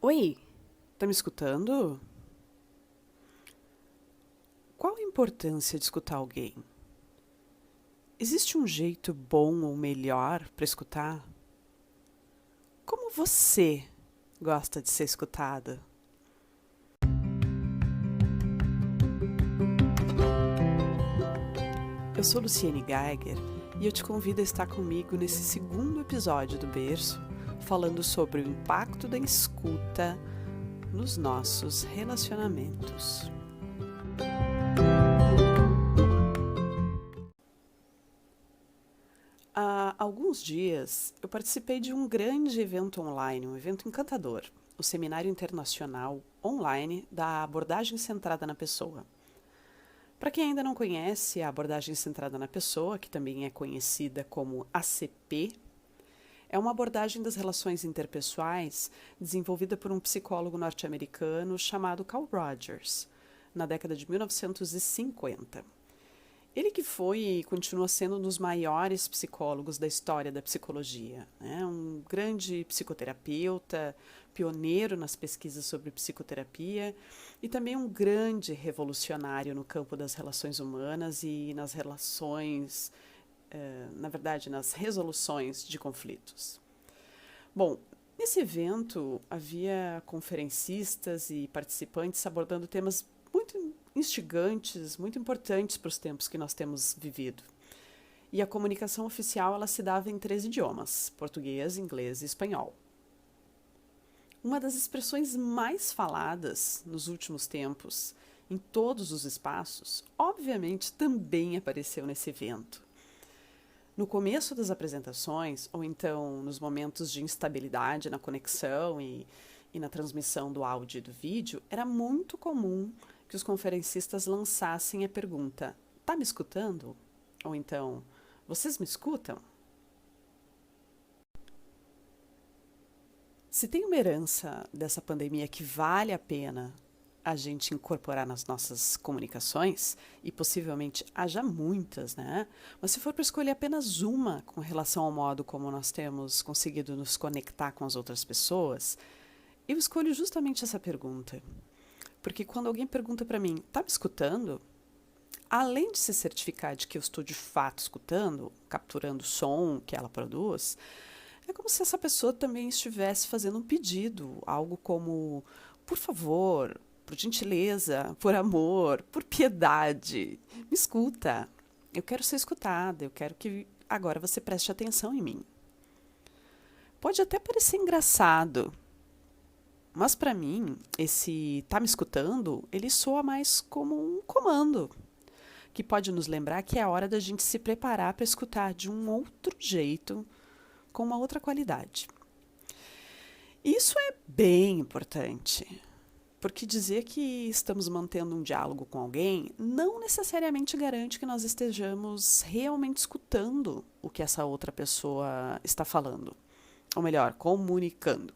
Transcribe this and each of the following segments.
Oi, tá me escutando? Qual a importância de escutar alguém? Existe um jeito bom ou melhor para escutar? Como você gosta de ser escutada? Eu sou Luciane Geiger e eu te convido a estar comigo nesse segundo episódio do Berço, falando sobre o impacto da escuta nos nossos relacionamentos. Há alguns dias eu participei de um grande evento online, um evento encantador, o Seminário Internacional Online da Abordagem Centrada na Pessoa. Para quem ainda não conhece a abordagem centrada na pessoa, que também é conhecida como ACP, é uma abordagem das relações interpessoais desenvolvida por um psicólogo norte-americano chamado Carl Rogers, na década de 1950. Ele que foi e continua sendo um dos maiores psicólogos da história da psicologia, né? Um grande psicoterapeuta, pioneiro nas pesquisas sobre psicoterapia e também um grande revolucionário no campo das relações humanas e nas relações, na verdade, nas resoluções de conflitos. Bom, nesse evento havia conferencistas e participantes abordando temas muito instigantes, muito importantes para os tempos que nós temos vivido. E a comunicação oficial ela se dava em 3 idiomas: português, inglês e espanhol. Uma das expressões mais faladas nos últimos tempos, em todos os espaços, obviamente também apareceu nesse evento. No começo das apresentações, ou então nos momentos de instabilidade na conexão e na transmissão do áudio e do vídeo, era muito comum que os conferencistas lançassem a pergunta: tá me escutando? Ou então, vocês me escutam? Se tem uma herança dessa pandemia que vale a pena a gente incorporar nas nossas comunicações, e possivelmente haja muitas, né? Mas se for para escolher apenas uma com relação ao modo como nós temos conseguido nos conectar com as outras pessoas, eu escolho justamente essa pergunta. Porque quando alguém pergunta para mim, tá me escutando? Além de se certificar de que eu estou de fato escutando, capturando o som que ela produz, é como se essa pessoa também estivesse fazendo um pedido, algo como: por favor, por gentileza, por amor, por piedade, me escuta. Eu quero ser escutada, eu quero que agora você preste atenção em mim. Pode até parecer engraçado, mas para mim, esse tá me escutando, ele soa mais como um comando, que pode nos lembrar que é a hora da gente se preparar para escutar de um outro jeito, com uma outra qualidade. Isso é bem importante, porque dizer que estamos mantendo um diálogo com alguém não necessariamente garante que nós estejamos realmente escutando o que essa outra pessoa está falando, ou melhor, comunicando,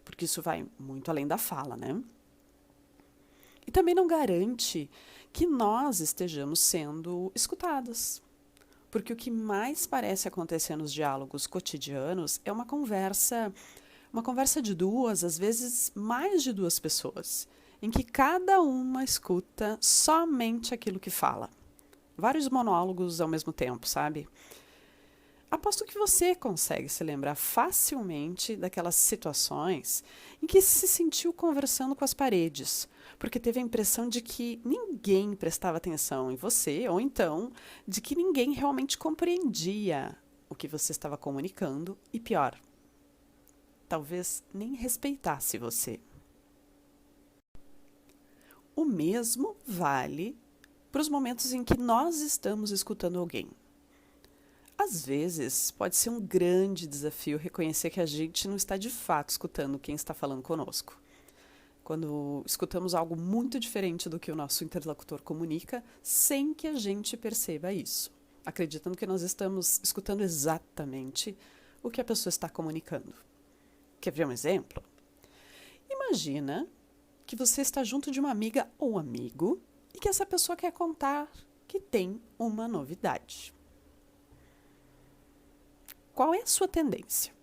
porque isso vai muito além da fala, né? E também não garante que nós estejamos sendo escutadas. Porque o que mais parece acontecer nos diálogos cotidianos é uma conversa de duas, às vezes mais de duas pessoas, em que cada uma escuta somente aquilo que fala. Vários monólogos ao mesmo tempo, sabe? Aposto que você consegue se lembrar facilmente daquelas situações em que se sentiu conversando com as paredes, porque teve a impressão de que ninguém prestava atenção em você, ou então de que ninguém realmente compreendia o que você estava comunicando, e pior, talvez nem respeitasse você. O mesmo vale para os momentos em que nós estamos escutando alguém. Às vezes, pode ser um grande desafio reconhecer que a gente não está de fato escutando quem está falando conosco. Quando escutamos algo muito diferente do que o nosso interlocutor comunica, sem que a gente perceba isso, acreditando que nós estamos escutando exatamente o que a pessoa está comunicando. Quer ver um exemplo? Imagina que você está junto de uma amiga ou amigo e que essa pessoa quer contar que tem uma novidade. Qual é a sua tendência?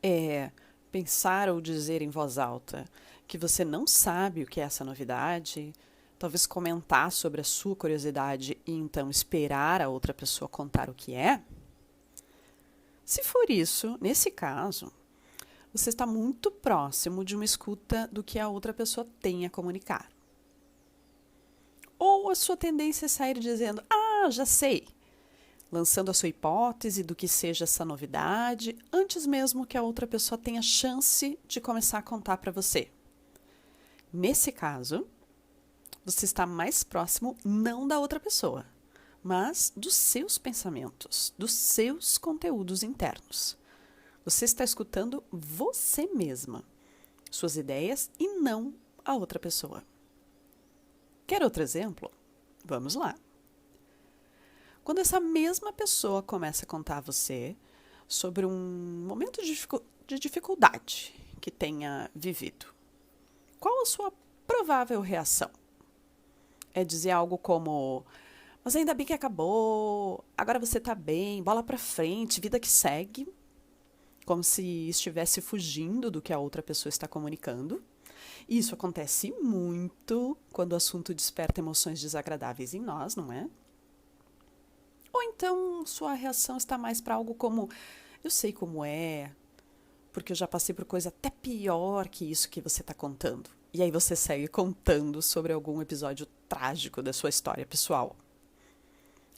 É Pensar ou dizer em voz alta que você não sabe o que é essa novidade, talvez comentar sobre a sua curiosidade e então esperar a outra pessoa contar o que é. Se for isso, nesse caso, você está muito próximo de uma escuta do que a outra pessoa tem a comunicar. Ou a sua tendência é sair dizendo, já sei, lançando a sua hipótese do que seja essa novidade, antes mesmo que a outra pessoa tenha chance de começar a contar para você. Nesse caso, você está mais próximo não da outra pessoa, mas dos seus pensamentos, dos seus conteúdos internos. Você está escutando você mesma, suas ideias e não a outra pessoa. Quer outro exemplo? Vamos lá. Quando essa mesma pessoa começa a contar a você sobre um momento de dificuldade que tenha vivido, qual a sua provável reação? É dizer algo como, mas ainda bem que acabou, agora você tá bem, bola pra frente, vida que segue, como se estivesse fugindo do que a outra pessoa está comunicando. Isso acontece muito quando o assunto desperta emoções desagradáveis em nós, não é? Ou então sua reação está mais para algo como, eu sei como é, porque eu já passei por coisa até pior que isso que você está contando. E aí você segue contando sobre algum episódio trágico da sua história pessoal.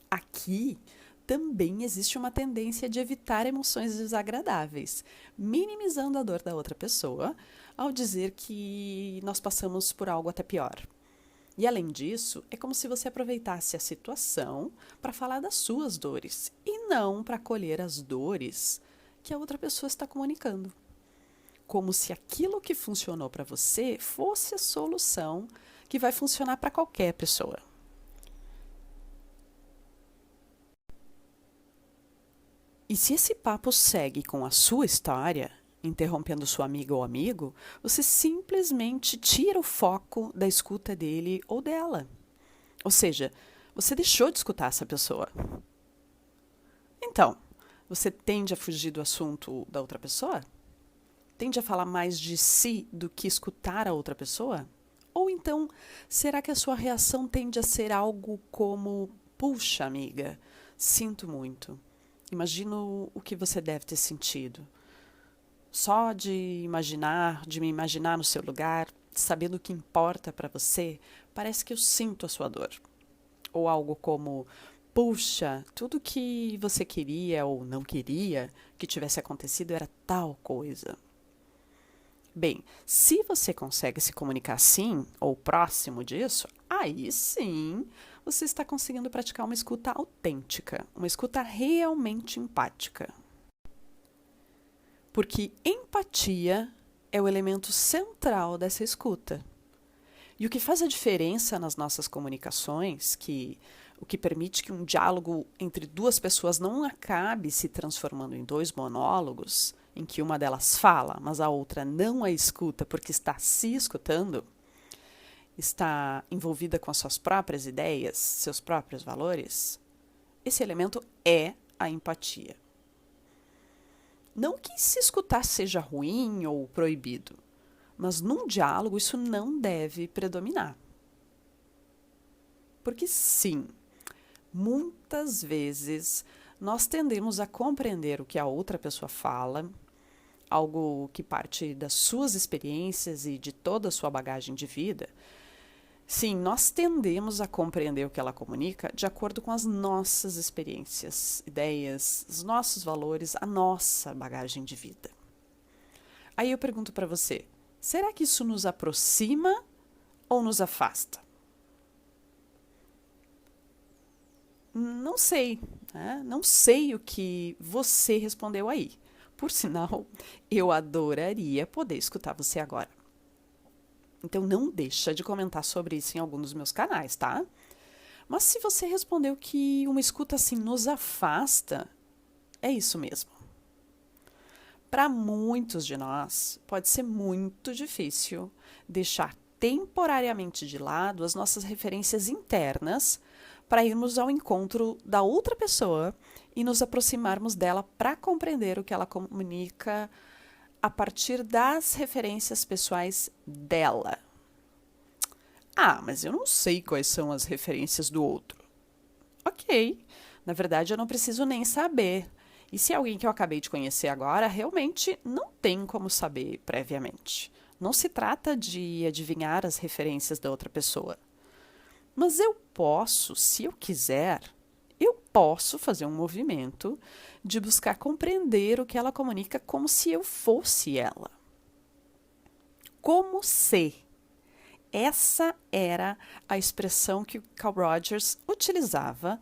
Aqui também existe uma tendência de evitar emoções desagradáveis, minimizando a dor da outra pessoa ao dizer que nós passamos por algo até pior. E além disso, é como se você aproveitasse a situação para falar das suas dores e não para acolher as dores que a outra pessoa está comunicando. Como se aquilo que funcionou para você fosse a solução que vai funcionar para qualquer pessoa. E se esse papo segue com a sua história, interrompendo sua amiga ou amigo, você simplesmente tira o foco da escuta dele ou dela. Ou seja, você deixou de escutar essa pessoa. Então, você tende a fugir do assunto da outra pessoa? Tende a falar mais de si do que escutar a outra pessoa? Ou então, será que a sua reação tende a ser algo como, puxa, amiga, sinto muito. Imagino o que você deve ter sentido. Só de me imaginar no seu lugar, sabendo o que importa para você, parece que eu sinto a sua dor. Ou algo como, puxa, tudo que você queria ou não queria que tivesse acontecido era tal coisa. Bem, se você consegue se comunicar assim, ou próximo disso, aí sim você está conseguindo praticar uma escuta autêntica, uma escuta realmente empática. Porque empatia é o elemento central dessa escuta. E o que faz a diferença nas nossas comunicações, o que permite que um diálogo entre duas pessoas não acabe se transformando em dois monólogos, em que uma delas fala, mas a outra não a escuta porque está se escutando, está envolvida com as suas próprias ideias, seus próprios valores, esse elemento é a empatia. Não que se escutar seja ruim ou proibido, mas num diálogo isso não deve predominar. Porque sim, muitas vezes nós tendemos a compreender o que a outra pessoa fala, algo que parte das suas experiências e de toda a sua bagagem de vida. Sim, nós tendemos a compreender o que ela comunica de acordo com as nossas experiências, ideias, os nossos valores, a nossa bagagem de vida. Aí eu pergunto para você, será que isso nos aproxima ou nos afasta? Não sei, né? Não sei o que você respondeu aí. Por sinal, eu adoraria poder escutar você agora. Então não deixa de comentar sobre isso em algum dos meus canais, tá? Mas se você respondeu que uma escuta assim nos afasta, é isso mesmo. Para muitos de nós, pode ser muito difícil deixar temporariamente de lado as nossas referências internas para irmos ao encontro da outra pessoa e nos aproximarmos dela para compreender o que ela comunica a partir das referências pessoais dela. Ah, mas eu não sei quais são as referências do outro. Ok, na verdade eu não preciso nem saber. E se é alguém que eu acabei de conhecer agora, realmente não tem como saber previamente. Não se trata de adivinhar as referências da outra pessoa. Mas eu posso, se eu quiser, eu posso fazer um movimento de buscar compreender o que ela comunica como se eu fosse ela. Como se. Essa era a expressão que Carl Rogers utilizava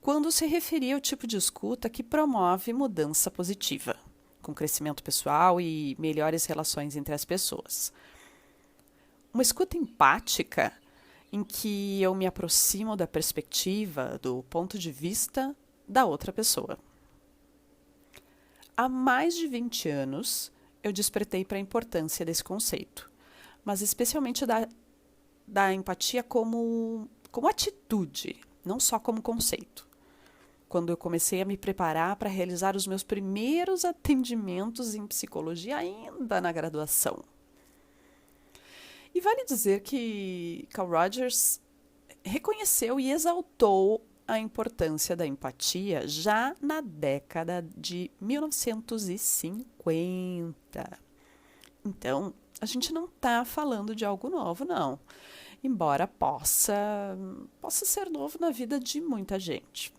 quando se referia ao tipo de escuta que promove mudança positiva, com crescimento pessoal e melhores relações entre as pessoas. Uma escuta empática, em que eu me aproximo da perspectiva, do ponto de vista da outra pessoa. Há mais de 20 anos, eu despertei para a importância desse conceito, mas especialmente da empatia como atitude, não só como conceito. Quando eu comecei a me preparar para realizar os meus primeiros atendimentos em psicologia ainda na graduação. E vale dizer que Carl Rogers reconheceu e exaltou a importância da empatia já na década de 1950. Então, a gente não está falando de algo novo, não. Embora possa ser novo na vida de muita gente.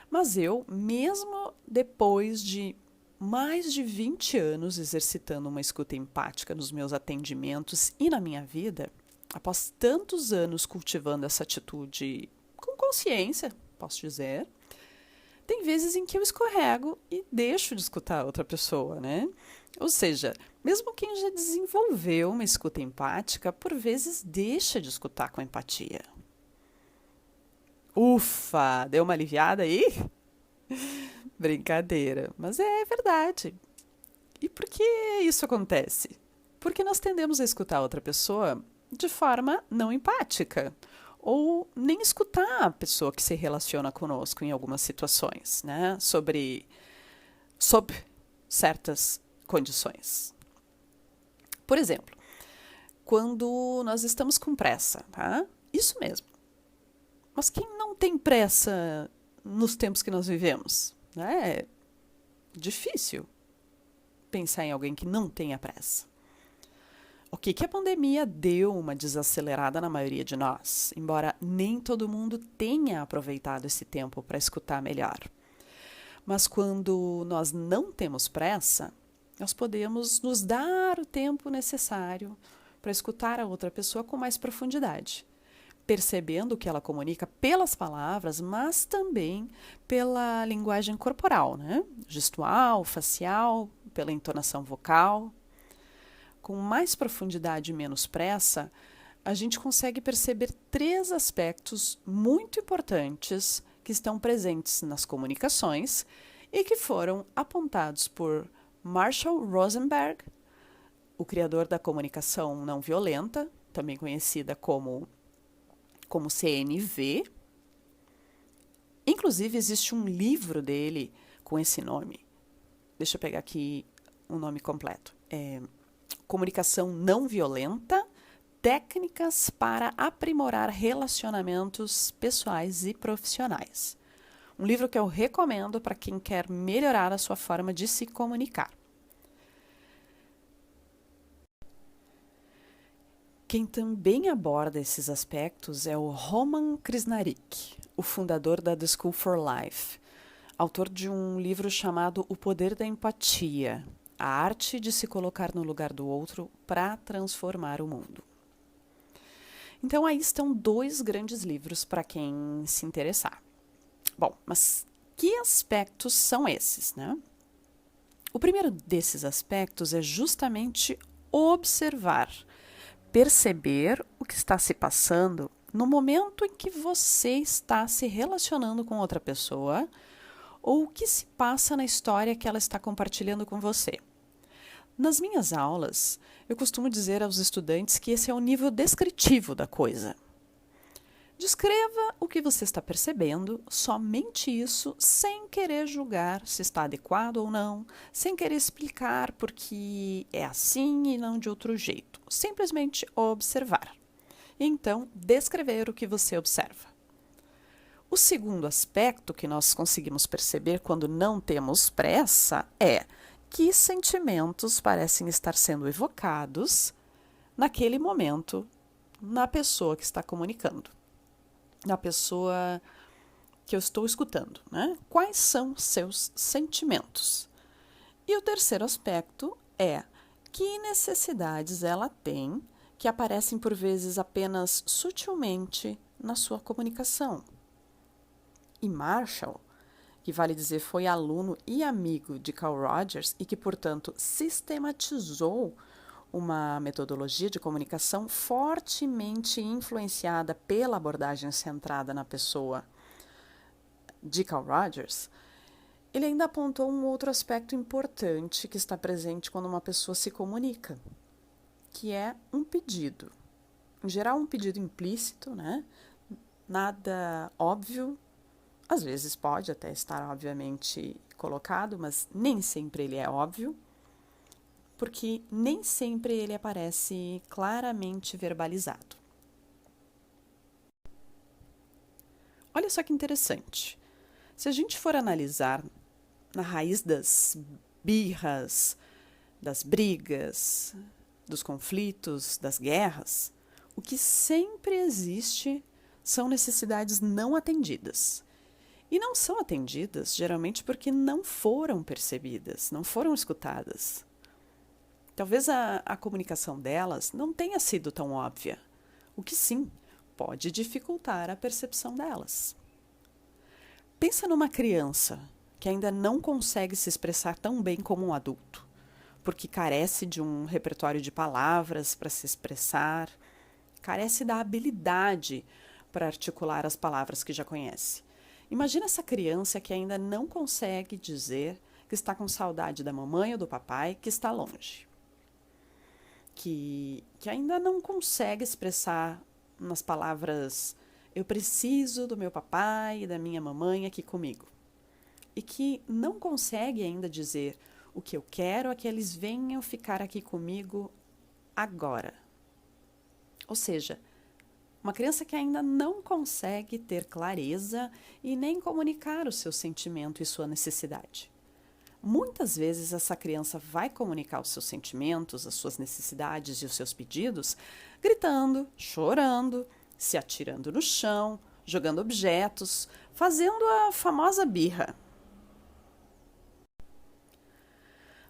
Mas eu, mesmo depois de mais de 20 anos exercitando uma escuta empática nos meus atendimentos e na minha vida, após tantos anos cultivando essa atitude com consciência, posso dizer, tem vezes em que eu escorrego e deixo de escutar a outra pessoa, né? Ou seja, mesmo quem já desenvolveu uma escuta empática, por vezes deixa de escutar com empatia. Ufa, deu uma aliviada aí? Brincadeira, mas é verdade. E por que isso acontece? Porque nós tendemos a escutar a outra pessoa de forma não empática, ou nem escutar a pessoa que se relaciona conosco em algumas situações, né? Sob certas condições. Por exemplo, quando nós estamos com pressa, tá? Isso mesmo. Mas quem não tem pressa nos tempos que nós vivemos? É difícil pensar em alguém que não tenha pressa. Ok, que a pandemia deu uma desacelerada na maioria de nós, embora nem todo mundo tenha aproveitado esse tempo para escutar melhor. Mas quando nós não temos pressa, nós podemos nos dar o tempo necessário para escutar a outra pessoa com mais profundidade, percebendo o que ela comunica pelas palavras, mas também pela linguagem corporal, né? Gestual, facial, pela entonação vocal. Com mais profundidade e menos pressa, a gente consegue perceber 3 aspectos muito importantes que estão presentes nas comunicações e que foram apontados por Marshall Rosenberg, o criador da comunicação não violenta, também conhecida como CNV. Inclusive, existe um livro dele com esse nome. Deixa eu pegar aqui o nome completo. Comunicação não violenta, técnicas para aprimorar relacionamentos pessoais e profissionais. Um livro que eu recomendo para quem quer melhorar a sua forma de se comunicar. Quem também aborda esses aspectos é o Roman Krishnarik, o fundador da The School for Life, autor de um livro chamado O Poder da Empatia, a arte de se colocar no lugar do outro para transformar o mundo. Então aí estão 2 grandes livros para quem se interessar. Bom, mas que aspectos são esses, né? O primeiro desses aspectos é justamente observar, perceber o que está se passando no momento em que você está se relacionando com outra pessoa ou o que se passa na história que ela está compartilhando com você. Nas minhas aulas, eu costumo dizer aos estudantes que esse é o nível descritivo da coisa. Descreva o que você está percebendo, somente isso, sem querer julgar se está adequado ou não, sem querer explicar porque é assim e não de outro jeito. Simplesmente observar. Então, descrever o que você observa. O segundo aspecto que nós conseguimos perceber quando não temos pressa é que sentimentos parecem estar sendo evocados naquele momento na pessoa que está comunicando, na pessoa que eu estou escutando, né? Quais são seus sentimentos? E o terceiro aspecto é que necessidades ela tem que aparecem por vezes apenas sutilmente na sua comunicação. E Marshall, que vale dizer foi aluno e amigo de Carl Rogers e que, portanto, sistematizou uma metodologia de comunicação fortemente influenciada pela abordagem centrada na pessoa de Carl Rogers, ele ainda apontou um outro aspecto importante que está presente quando uma pessoa se comunica, que é um pedido. Em geral, um pedido implícito, né? Nada óbvio. Às vezes pode até estar obviamente colocado, mas nem sempre ele é óbvio, porque nem sempre ele aparece claramente verbalizado. Olha só que interessante. Se a gente for analisar na raiz das birras, das brigas, dos conflitos, das guerras, o que sempre existe são necessidades não atendidas. E não são atendidas, geralmente, porque não foram percebidas, não foram escutadas. Talvez a comunicação delas não tenha sido tão óbvia, o que sim pode dificultar a percepção delas. Pensa numa criança que ainda não consegue se expressar tão bem como um adulto, porque carece de um repertório de palavras para se expressar, carece da habilidade para articular as palavras que já conhece. Imagina essa criança que ainda não consegue dizer que está com saudade da mamãe ou do papai que está longe. Que ainda não consegue expressar nas palavras eu preciso do meu papai e da minha mamãe aqui comigo. E que não consegue ainda dizer o que eu quero é que eles venham ficar aqui comigo agora. Ou seja, uma criança que ainda não consegue ter clareza e nem comunicar o seu sentimento e sua necessidade. Muitas vezes essa criança vai comunicar os seus sentimentos, as suas necessidades e os seus pedidos gritando, chorando, se atirando no chão, jogando objetos, fazendo a famosa birra.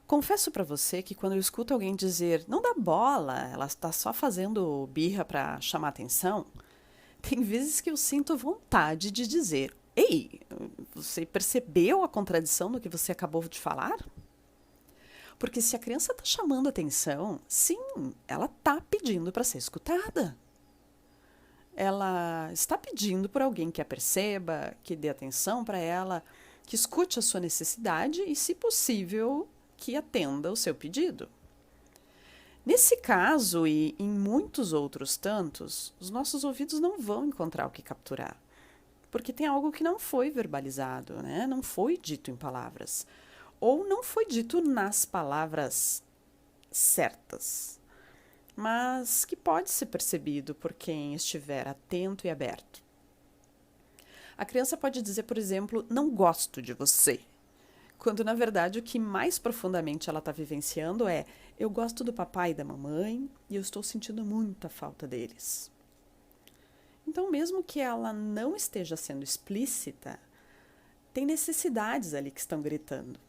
Confesso para você que quando eu escuto alguém dizer não dá bola, ela está só fazendo birra para chamar atenção, tem vezes que eu sinto vontade de dizer ei, você percebeu a contradição do que você acabou de falar? Porque se a criança está chamando atenção, sim, ela está pedindo para ser escutada. Ela está pedindo por alguém que a perceba, que dê atenção para ela, que escute a sua necessidade e, se possível, que atenda o seu pedido. Nesse caso e em muitos outros tantos, os nossos ouvidos não vão encontrar o que capturar, porque tem algo que não foi verbalizado, né? Não foi dito em palavras, ou não foi dito nas palavras certas, mas que pode ser percebido por quem estiver atento e aberto. A criança pode dizer, por exemplo, não gosto de você, quando na verdade o que mais profundamente ela está vivenciando é eu gosto do papai e da mamãe e eu estou sentindo muita falta deles. Então, mesmo que ela não esteja sendo explícita, tem necessidades ali que estão gritando.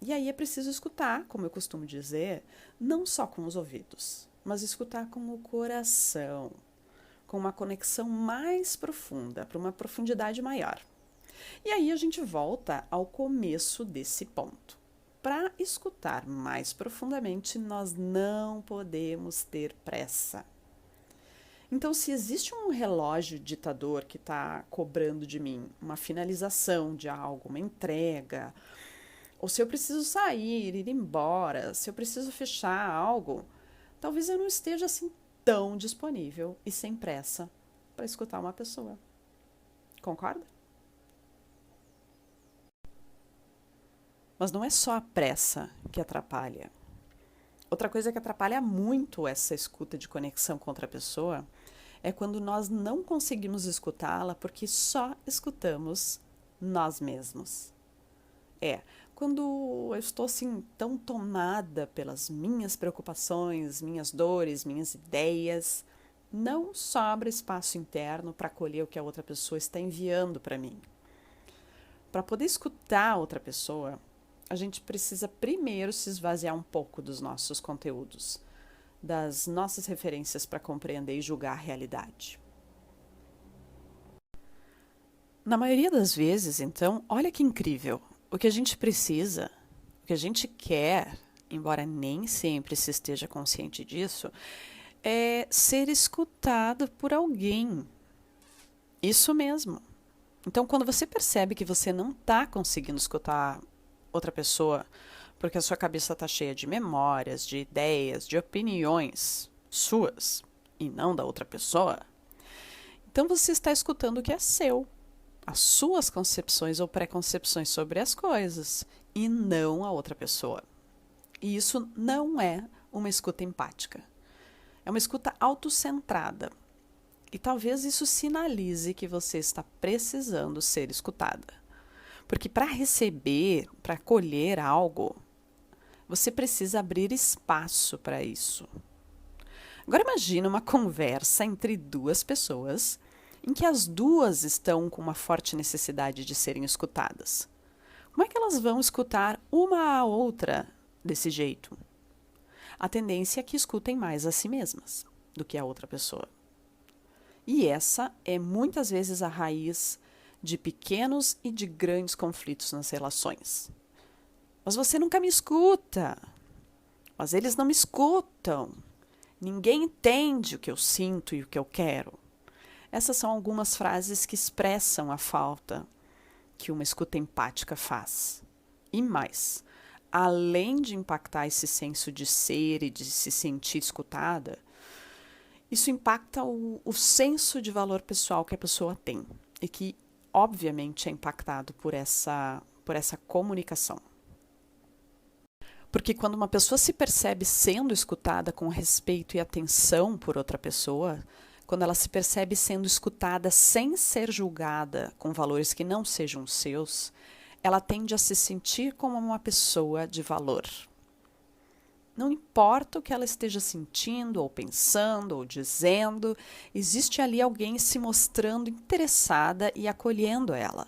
E aí é preciso escutar, como eu costumo dizer, não só com os ouvidos, mas escutar com o coração, com uma conexão mais profunda, para uma profundidade maior. E aí a gente volta ao começo desse ponto. Para escutar mais profundamente, nós não podemos ter pressa. Então, se existe um relógio ditador que está cobrando de mim uma finalização de algo, uma entrega, ou se eu preciso sair, ir embora, se eu preciso fechar algo, talvez eu não esteja assim tão disponível e sem pressa para escutar uma pessoa. Concorda? Mas não é só a pressa que atrapalha. Outra coisa que atrapalha muito essa escuta de conexão com outra pessoa é quando nós não conseguimos escutá-la porque só escutamos nós mesmos. Quando eu estou assim tão tomada pelas minhas preocupações, minhas dores, minhas ideias, não sobra espaço interno para acolher o que a outra pessoa está enviando para mim. Para poder escutar a outra pessoa, a gente precisa primeiro se esvaziar um pouco dos nossos conteúdos, das nossas referências para compreender e julgar a realidade. Na maioria das vezes, então, olha que incrível. O que a gente precisa, o que a gente quer, embora nem sempre se esteja consciente disso, é ser escutado por alguém. Isso mesmo. Então, quando você percebe que você não está conseguindo escutar outra pessoa, porque a sua cabeça está cheia de memórias, de ideias, de opiniões suas e não da outra pessoa, então você está escutando o que é seu, as suas concepções ou preconcepções sobre as coisas, e não a outra pessoa. E isso não é uma escuta empática. É uma escuta autocentrada. E talvez isso sinalize que você está precisando ser escutada. Porque para receber, para acolher algo, você precisa abrir espaço para isso. Agora imagine uma conversa entre duas pessoas em que as duas estão com uma forte necessidade de serem escutadas. Como é que elas vão escutar uma a outra desse jeito? A tendência é que escutem mais a si mesmas do que a outra pessoa. E essa é muitas vezes a raiz de pequenos e de grandes conflitos nas relações. Mas você nunca me escuta. Mas eles não me escutam. Ninguém entende o que eu sinto e o que eu quero. Essas são algumas frases que expressam a falta que uma escuta empática faz. E mais, além de impactar esse senso de ser e de se sentir escutada, isso impacta o senso de valor pessoal que a pessoa tem e que, obviamente, é impactado por essa comunicação. Porque quando uma pessoa se percebe sendo escutada com respeito e atenção por outra pessoa, quando ela se percebe sendo escutada sem ser julgada com valores que não sejam seus, ela tende a se sentir como uma pessoa de valor. Não importa o que ela esteja sentindo, ou pensando, ou dizendo, existe ali alguém se mostrando interessada e acolhendo ela.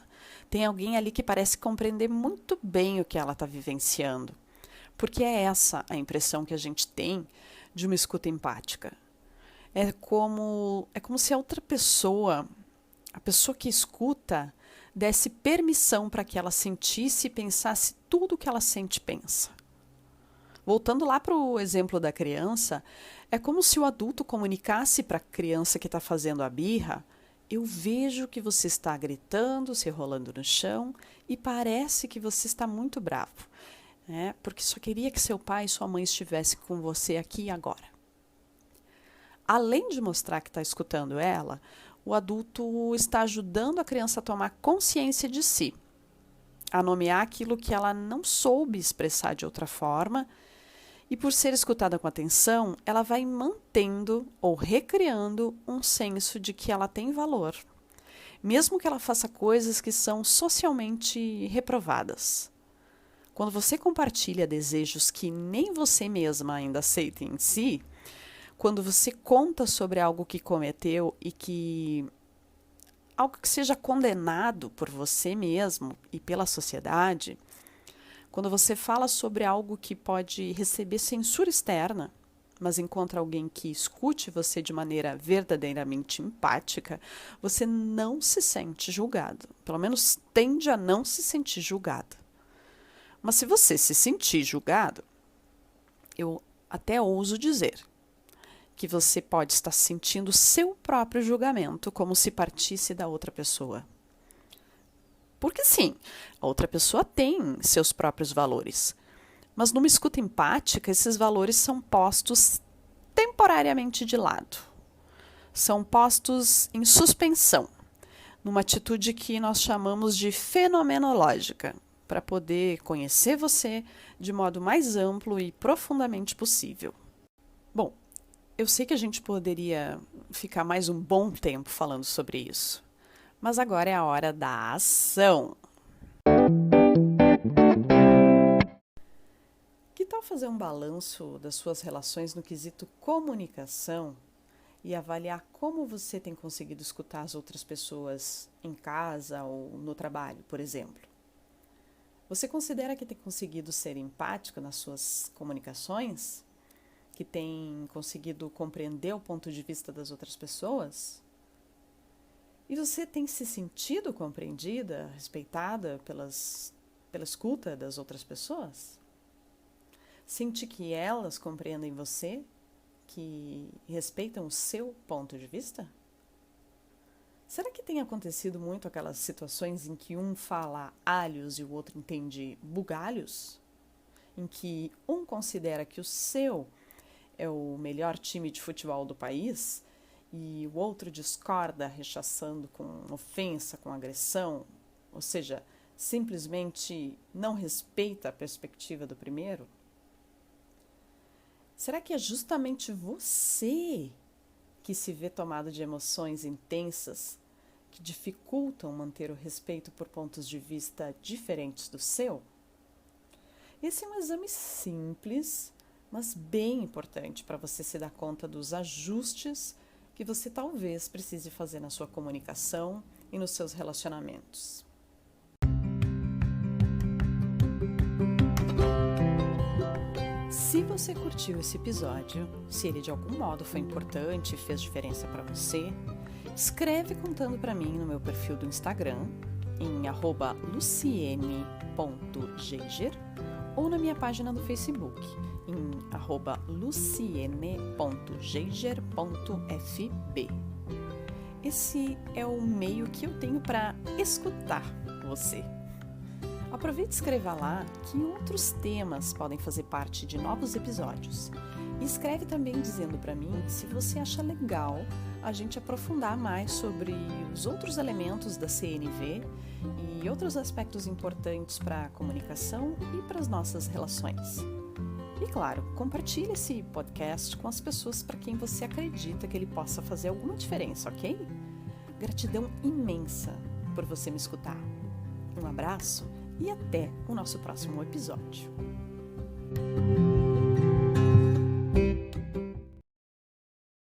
Tem alguém ali que parece compreender muito bem o que ela está vivenciando. Porque é essa a impressão que a gente tem de uma escuta empática. É como se a outra pessoa, a pessoa que escuta, desse permissão para que ela sentisse e pensasse tudo o que ela sente e pensa. Voltando lá para o exemplo da criança, é como se o adulto comunicasse para a criança que está fazendo a birra: eu vejo que você está gritando, se rolando no chão e parece que você está muito bravo, porque só queria que seu pai e sua mãe estivessem com você aqui e agora. Além de mostrar que está escutando ela, o adulto está ajudando a criança a tomar consciência de si, a nomear aquilo que ela não soube expressar de outra forma. E por ser escutada com atenção, ela vai mantendo ou recriando um senso de que ela tem valor, mesmo que ela faça coisas que são socialmente reprovadas. Quando você compartilha desejos que nem você mesma ainda aceita em si, quando você conta sobre algo que cometeu e que algo que seja condenado por você mesmo e pela sociedade, quando você fala sobre algo que pode receber censura externa, mas encontra alguém que escute você de maneira verdadeiramente empática, você não se sente julgado. Pelo menos tende a não se sentir julgado. Mas se você se sentir julgado, eu até ouso dizer que você pode estar sentindo seu próprio julgamento como se partisse da outra pessoa. Porque sim, a outra pessoa tem seus próprios valores. Mas numa escuta empática, esses valores são postos temporariamente de lado. São postos em suspensão. numa atitude que nós chamamos de fenomenológica, para poder conhecer você de modo mais amplo e profundamente possível. Bom, eu sei que a gente poderia ficar mais um bom tempo falando sobre isso, mas agora é a hora da ação. Que tal fazer um balanço das suas relações no quesito comunicação e avaliar como você tem conseguido escutar as outras pessoas em casa ou no trabalho, por exemplo? Você considera que tem conseguido ser empático nas suas comunicações? Que tem conseguido compreender o ponto de vista das outras pessoas? E você tem se sentido compreendida, respeitada pela escuta das outras pessoas? Sente que elas compreendem você, que respeitam o seu ponto de vista? Será que tem acontecido muito aquelas situações em que um fala alhos e o outro entende bugalhos? Em que um considera que o seu é o melhor time de futebol do país e o outro discorda, rechaçando com ofensa, com agressão, ou seja, simplesmente não respeita a perspectiva do primeiro? Será que é justamente você que se vê tomado de emoções intensas que dificultam manter o respeito por pontos de vista diferentes do seu? Esse é um exame simples, mas bem importante para você se dar conta dos ajustes que você talvez precise fazer na sua comunicação e nos seus relacionamentos. Se você curtiu esse episódio, se ele de algum modo foi importante e fez diferença para você, escreve contando para mim no meu perfil do Instagram, em @luciene.geiger, ou na minha página do Facebook, em @luciene.geiger.fb. Esse é o meio que eu tenho para escutar você. Aproveite e escreva lá que outros temas podem fazer parte de novos episódios. E escreve também dizendo para mim se você acha legal a gente aprofundar mais sobre os outros elementos da CNV e outros aspectos importantes para a comunicação e para as nossas relações. E claro, compartilhe esse podcast com as pessoas para quem você acredita que ele possa fazer alguma diferença, ok? Gratidão imensa por você me escutar. Um abraço e até o nosso próximo episódio.